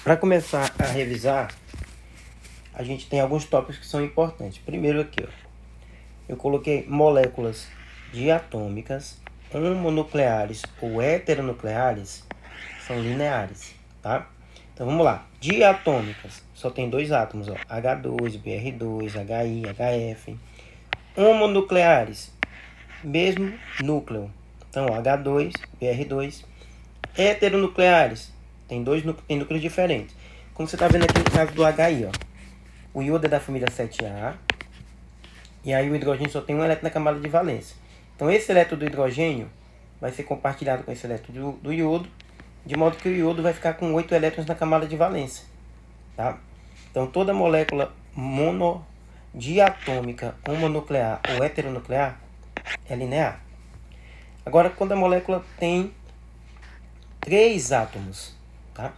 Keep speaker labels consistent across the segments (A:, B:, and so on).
A: Para começar a revisar, a gente tem alguns tópicos que são importantes. Primeiro aqui, ó, eu coloquei moléculas diatômicas, homonucleares ou heteronucleares são lineares, tá? Então vamos lá. Diatômicas, só tem dois átomos, ó, H2, Br2, HI, HF. Homonucleares, mesmo núcleo. Então, ó, H2, Br2. Heteronucleares, tem núcleos diferentes. Como você está vendo aqui no caso do HI, ó. O iodo é da família 7A. E aí o hidrogênio só tem um elétron na camada de valência. Então esse elétron do hidrogênio vai ser compartilhado com esse elétron do iodo, de modo que o iodo vai ficar com 8 elétrons na camada de valência. Tá? Então toda molécula monodiatômica, homonuclear ou heteronuclear é linear. Agora quando a molécula tem 3 átomos, tá?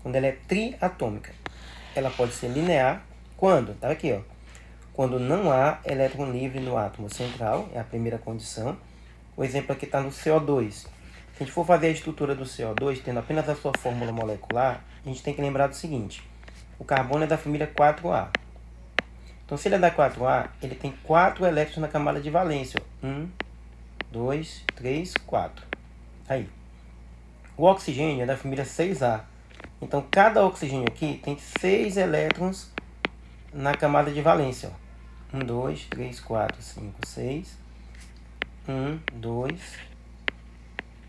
A: Quando ela é triatômica, ela pode ser linear quando, tá aqui, ó, quando não há elétron livre no átomo central, é a primeira condição. O exemplo aqui está no CO2. Se a gente for fazer a estrutura do CO2, tendo apenas a sua fórmula molecular, a gente tem que lembrar do seguinte: o carbono é da família 4A. Então, se ele é da 4A, ele tem 4 elétrons na camada de valência. 1, 2, 3, 4. Aí. O oxigênio é da família 6A. Então, cada oxigênio aqui tem 6 elétrons na camada de valência. 1, 2, 3, 4, 5, 6. 1, 2,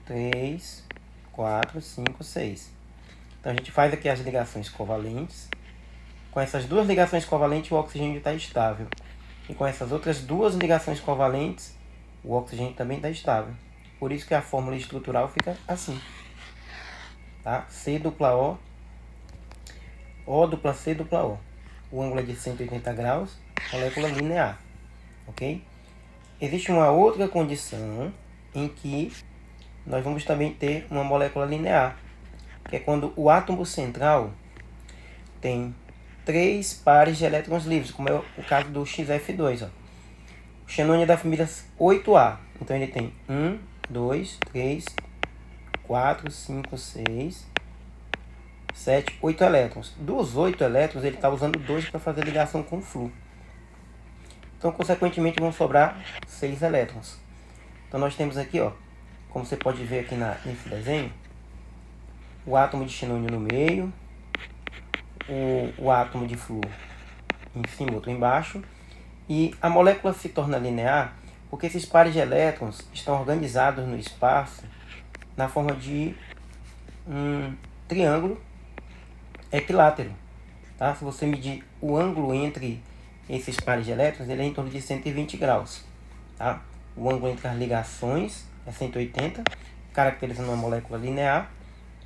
A: 3, 4, 5, 6. Então, a gente faz aqui as ligações covalentes. Com essas duas ligações covalentes, o oxigênio está estável. E com essas outras duas ligações covalentes, o oxigênio também está estável. Por isso que a fórmula estrutural fica assim. Tá? C dupla O, O dupla C dupla O. O ângulo é de 180 graus, molécula linear. Ok? Existe uma outra condição em que nós vamos também ter uma molécula linear, que é quando o átomo central tem 3 pares de elétrons livres, como é o caso do XF2. Ó. O xenônio é da família 8A, então ele tem 1, 2, 3, 4, 5, 6, 7, 8 elétrons. Dos 8 elétrons, ele está usando 2 para fazer ligação com o flúor. Então, consequentemente, vão sobrar 6 elétrons. Então, nós temos aqui, ó, como você pode ver aqui nesse desenho, o átomo de xenônio no meio, o átomo de flúor em cima, outro embaixo, e a molécula se torna linear porque esses pares de elétrons estão organizados no espaço na forma de um triângulo equilátero. Tá? Se você medir o ângulo entre esses pares de elétrons, ele é em torno de 120 graus. Tá? O ângulo entre as ligações é 180, caracterizando uma molécula linear,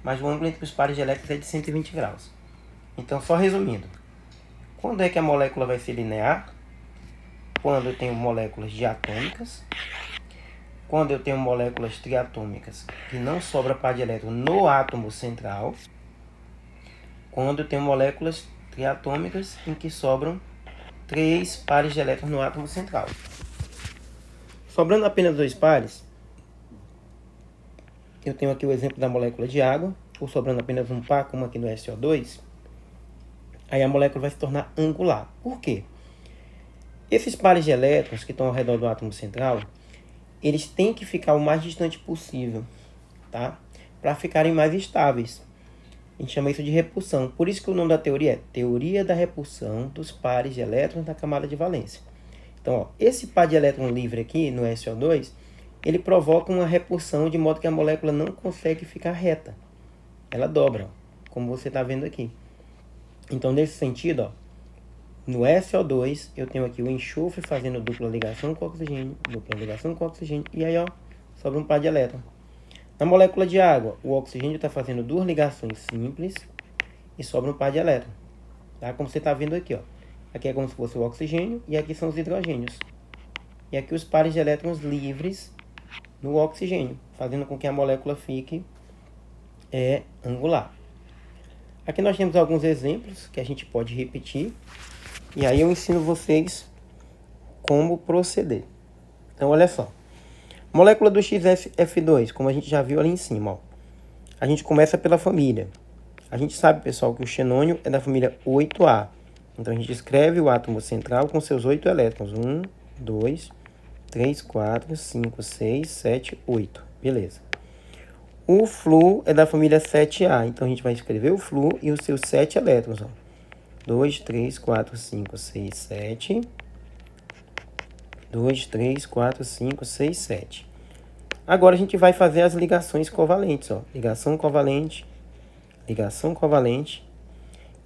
A: mas o ângulo entre os pares de elétrons é de 120 graus. Então, só resumindo, quando é que a molécula vai ser linear? Quando eu tenho moléculas diatômicas, quando eu tenho moléculas triatômicas que não sobra par de elétron no átomo central, quando eu tenho moléculas triatômicas em que sobram 3 pares de elétrons no átomo central. Sobrando apenas 2 pares, eu tenho aqui o exemplo da molécula de água, ou sobrando apenas um par, como aqui no SO2, aí a molécula vai se tornar angular. Por quê? Esses pares de elétrons que estão ao redor do átomo central, eles têm que ficar o mais distante possível, tá? Para ficarem mais estáveis. A gente chama isso de repulsão. Por isso que o nome da teoria é Teoria da Repulsão dos Pares de Elétrons na Camada de Valência. Então, ó, esse par de elétron livre aqui, no SO2, ele provoca uma repulsão de modo que a molécula não consegue ficar reta. Ela dobra, ó, como você está vendo aqui. Então, nesse sentido, ó, no SO2, eu tenho aqui o enxofre fazendo dupla ligação com oxigênio, e aí, ó, sobra um par de elétrons. Na molécula de água, o oxigênio está fazendo 2 ligações simples e sobra um par de elétrons. Tá? Como você está vendo aqui, ó. Aqui é como se fosse o oxigênio e aqui são os hidrogênios. E aqui os pares de elétrons livres no oxigênio, fazendo com que a molécula fique angular. Aqui nós temos alguns exemplos que a gente pode repetir. E aí eu ensino vocês como proceder. Então, olha só. Molécula do XF2, como a gente já viu ali em cima. Ó. A gente começa pela família. A gente sabe, pessoal, que o xenônio é da família 8A. Então, a gente escreve o átomo central com seus 8 elétrons. 1, 2, 3, 4, 5, 6, 7, 8. Beleza. O Flu é da família 7A. Então, a gente vai escrever o Flu e os seus 7 elétrons. 2, 3, 4, 5, 6, 7. 2, 3, 4, 5, 6, 7. Agora, a gente vai fazer as ligações covalentes. Ligação covalente, ligação covalente.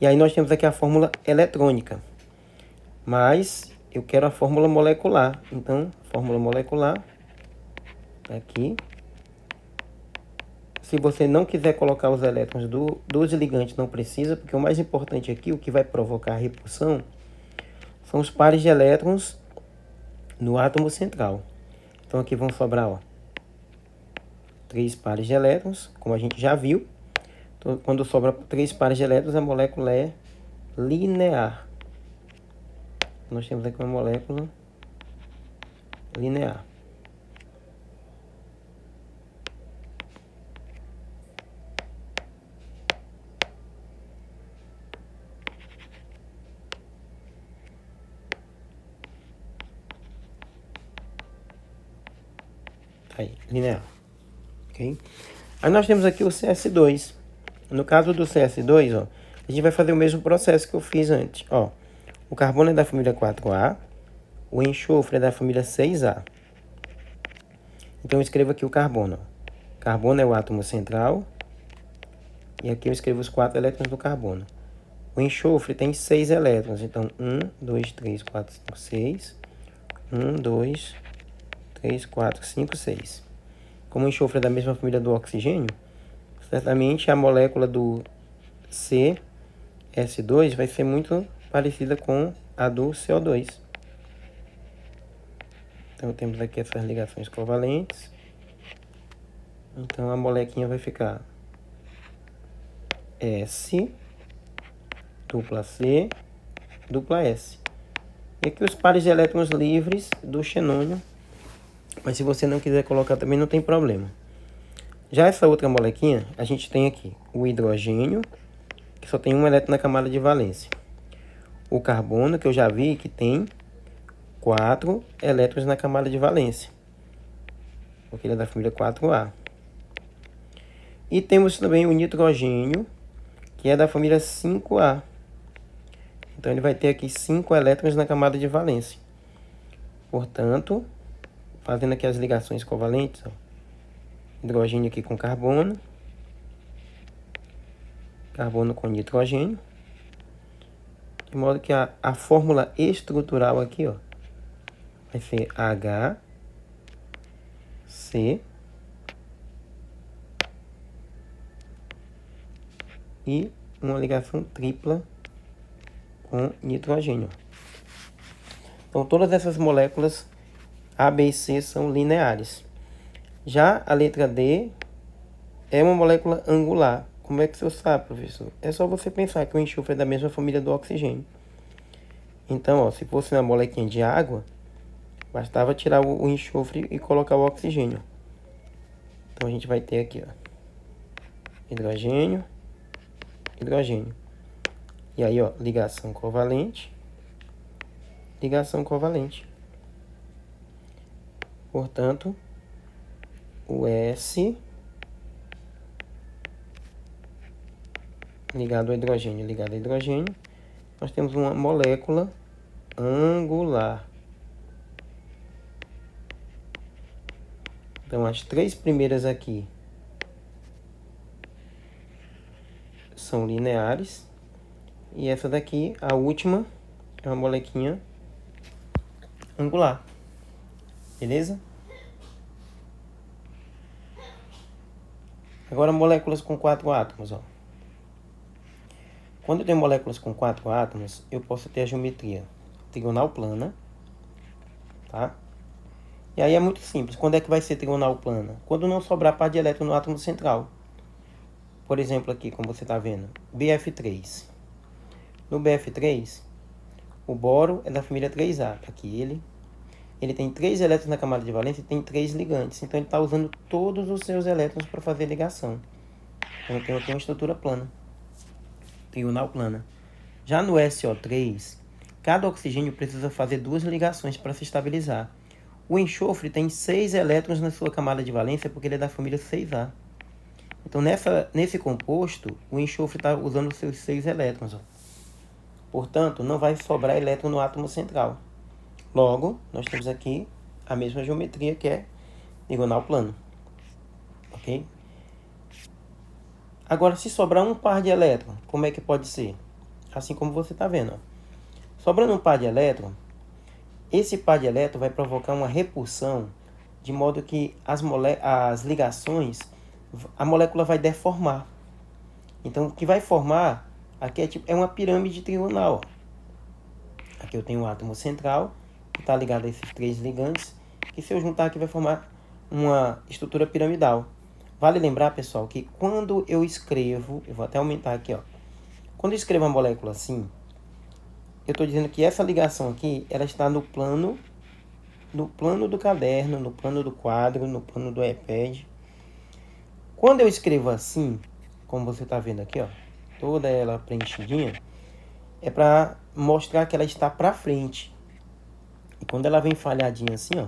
A: E aí, nós temos aqui a fórmula eletrônica. Mas eu quero a fórmula molecular. Então, fórmula molecular. Aqui. Se você não quiser colocar os elétrons dos ligantes, não precisa, porque o mais importante aqui, o que vai provocar a repulsão, são os pares de elétrons no átomo central. Então, aqui vão sobrar, 3 pares de elétrons, como a gente já viu. Então, quando sobra 3 pares de elétrons, a molécula é linear. Nós temos aqui uma molécula linear. Aí, linear. Ok? Aí nós temos aqui o CS2. No caso do CS2, a gente vai fazer o mesmo processo que eu fiz antes. O carbono é da família 4A, o enxofre é da família 6A. Então eu escrevo aqui o carbono. Carbono é o átomo central. E aqui eu escrevo os 4 elétrons do carbono. O enxofre tem 6 elétrons. Então, 1, 2, 3, 4, 5, 6. 1, 2, 3, 4, 5, 6. Como o enxofre é da mesma família do oxigênio, certamente a molécula do CS2 vai ser muito parecida com a do CO2. Então, temos aqui essas ligações covalentes. Então, a molequinha vai ficar S, dupla C, dupla S. E aqui os pares de elétrons livres do xenônio. Mas se você não quiser colocar também, não tem problema. Já essa outra molequinha, a gente tem aqui o hidrogênio, que só tem um elétron na camada de valência. O carbono, que eu já vi que tem 4 elétrons na camada de valência, porque ele é da família 4A. E temos também o nitrogênio, que é da família 5A. Então, ele vai ter aqui 5 elétrons na camada de valência. Portanto, fazendo aqui as ligações covalentes, hidrogênio aqui com carbono, carbono com nitrogênio, de modo que a fórmula estrutural aqui, vai ser HC e uma ligação tripla com nitrogênio. Então, todas essas moléculas A, B e C são lineares. Já a letra D é uma molécula angular. Como é que você sabe, professor? É só você pensar que o enxofre é da mesma família do oxigênio. Então, se fosse uma molequinha de água, bastava tirar o enxofre e colocar o oxigênio. Então, a gente vai ter aqui, hidrogênio, hidrogênio. E aí, ligação covalente, ligação covalente. Portanto, o S ligado ao hidrogênio, nós temos uma molécula angular. Então, as 3 primeiras aqui são lineares. E essa daqui, a última, é uma molequinha angular. Beleza? Agora, moléculas com 4 átomos. Quando eu tenho moléculas com 4 átomos, eu posso ter a geometria trigonal plana. Tá? E aí é muito simples. Quando é que vai ser trigonal plana? Quando não sobrar par de elétron no átomo central. Por exemplo, aqui, como você está vendo, BF3. No BF3, o boro é da família 3A. Aqui ele tem 3 elétrons na camada de valência e tem 3 ligantes. Então, ele está usando todos os seus elétrons para fazer ligação. Então, eu tenho aqui uma estrutura plana. trigonal plana. Já no SO3, cada oxigênio precisa fazer 2 ligações para se estabilizar. O enxofre tem 6 elétrons na sua camada de valência porque ele é da família 6A. Então, nesse composto, o enxofre está usando os seus 6 elétrons. Ó. Portanto, não vai sobrar elétron no átomo central. Logo, nós temos aqui a mesma geometria que é trigonal plano. Ok? Agora, se sobrar um par de elétrons, como é que pode ser? Assim como você está vendo. Ó. Sobrando um par de elétrons, esse par de elétrons vai provocar uma repulsão, de modo que as ligações, a molécula vai deformar. Então, o que vai formar aqui é uma pirâmide trigonal. Ó. Aqui eu tenho um átomo central, que está ligado a esses 3 ligantes, que se eu juntar aqui vai formar uma estrutura piramidal. Vale lembrar, pessoal, que quando eu escrevo, eu vou até aumentar aqui, ó. Quando eu escrevo uma molécula assim, eu estou dizendo que essa ligação aqui, ela está no plano do caderno, no plano do quadro, no plano do iPad. Quando eu escrevo assim, como você está vendo aqui, ó, toda ela preenchidinha, é para mostrar que ela está para frente. E quando ela vem falhadinha assim, ó,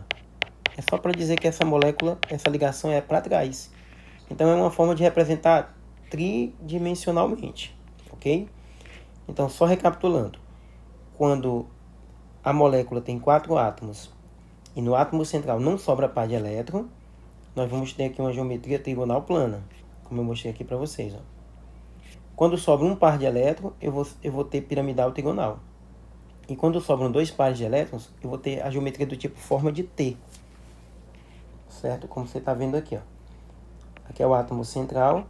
A: é só para dizer que essa molécula, essa ligação é para trás. Então, é uma forma de representar tridimensionalmente, ok? Então, só recapitulando. Quando a molécula tem 4 átomos e no átomo central não sobra par de elétron, nós vamos ter aqui uma geometria trigonal plana, como eu mostrei aqui para vocês. Ó. Quando sobra um par de elétrons, eu vou ter piramidal trigonal. E quando sobram 2 pares de elétrons, eu vou ter a geometria do tipo forma de T. Certo? Como você está vendo aqui. Ó. Aqui é o átomo central.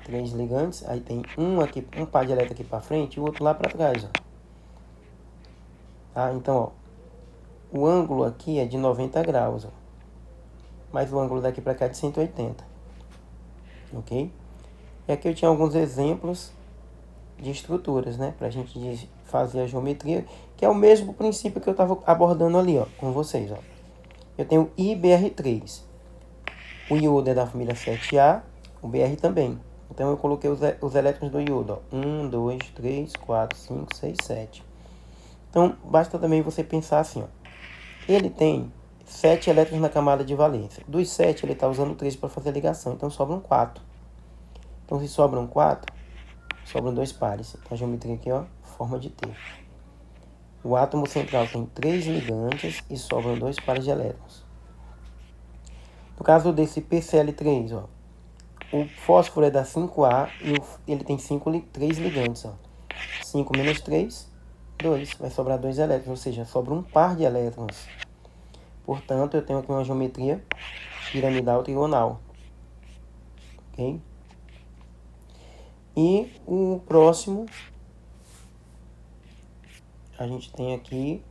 A: 3 ligantes. Aí tem um par de elétrons aqui para frente e o outro lá para trás. Ó. Tá? Então, ó, o ângulo aqui é de 90 graus. Ó. Mas o ângulo daqui para cá é de 180. Ok? E aqui eu tinha alguns exemplos de estruturas, né? Para a gente fazer a geometria, que é o mesmo princípio que eu estava abordando ali, ó, com vocês. Ó. Eu tenho IBR3. O iodo é da família 7A, o BR também. Então eu coloquei os elétrons do iodo. Ó. 1, 2, 3, 4, 5, 6, 7. Então basta também você pensar assim. Ó. Ele tem 7 elétrons na camada de valência. Dos 7, ele está usando 3 para fazer a ligação. Então sobram 4. Então se sobram 4, sobram 2 pares. Então a geometria aqui, ó, forma de T. O átomo central tem 3 ligantes e sobram 2 pares de elétrons. No caso desse PCl3, ó, o fósforo é da 5A e ele tem 3 ligantes. Ó. 5 menos 3, 2. Vai sobrar 2 elétrons, ou seja, sobra um par de elétrons. Portanto, eu tenho aqui uma geometria piramidal trigonal. Ok? E o próximo, a gente tem aqui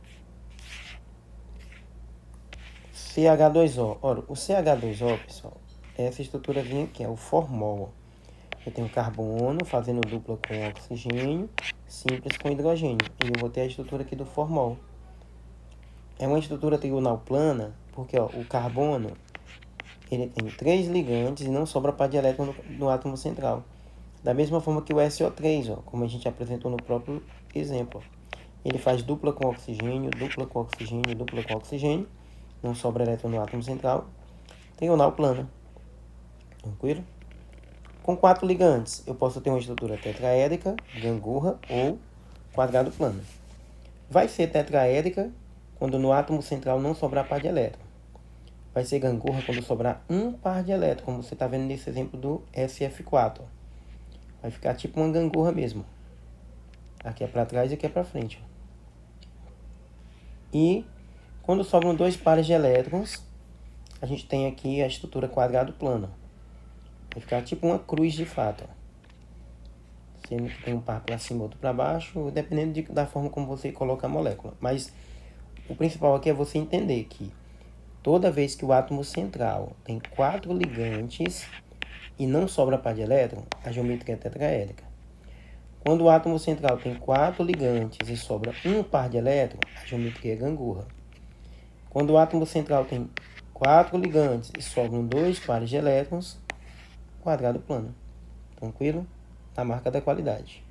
A: CH2O. Ora, o CH2O, pessoal, é essa estruturazinha aqui, é o formol. Eu tenho carbono fazendo dupla com oxigênio, simples com hidrogênio. E eu vou ter a estrutura aqui do formol. É uma estrutura trigonal plana, porque ó, o carbono ele tem 3 ligantes e não sobra par de elétron no átomo central. Da mesma forma que o SO3, ó, como a gente apresentou no próprio exemplo. Ele faz dupla com oxigênio, dupla com oxigênio, dupla com oxigênio. Não sobra elétron no átomo central. Trigonal plana. Tranquilo? Com 4 ligantes, eu posso ter uma estrutura tetraédrica, gangorra ou quadrado plano. Vai ser tetraédrica quando no átomo central não sobrar par de elétron. Vai ser gangorra quando sobrar um par de elétron, como você está vendo nesse exemplo do SF4. Ó. Vai ficar tipo uma gangorra mesmo. Aqui é para trás e aqui é para frente. E quando sobram 2 pares de elétrons, a gente tem aqui a estrutura quadrado plano. Vai ficar tipo uma cruz de fato. Sendo que tem um par para cima e outro para baixo, dependendo da forma como você coloca a molécula. Mas o principal aqui é você entender que toda vez que o átomo central tem 4 ligantes e não sobra par de elétron, a geometria é tetraédrica. Quando o átomo central tem 4 ligantes e sobra um par de elétron, a geometria é gangorra. Quando o átomo central tem 4 ligantes e sobram 2 pares de elétrons, quadrado plano. Tranquilo? a marca da qualidade.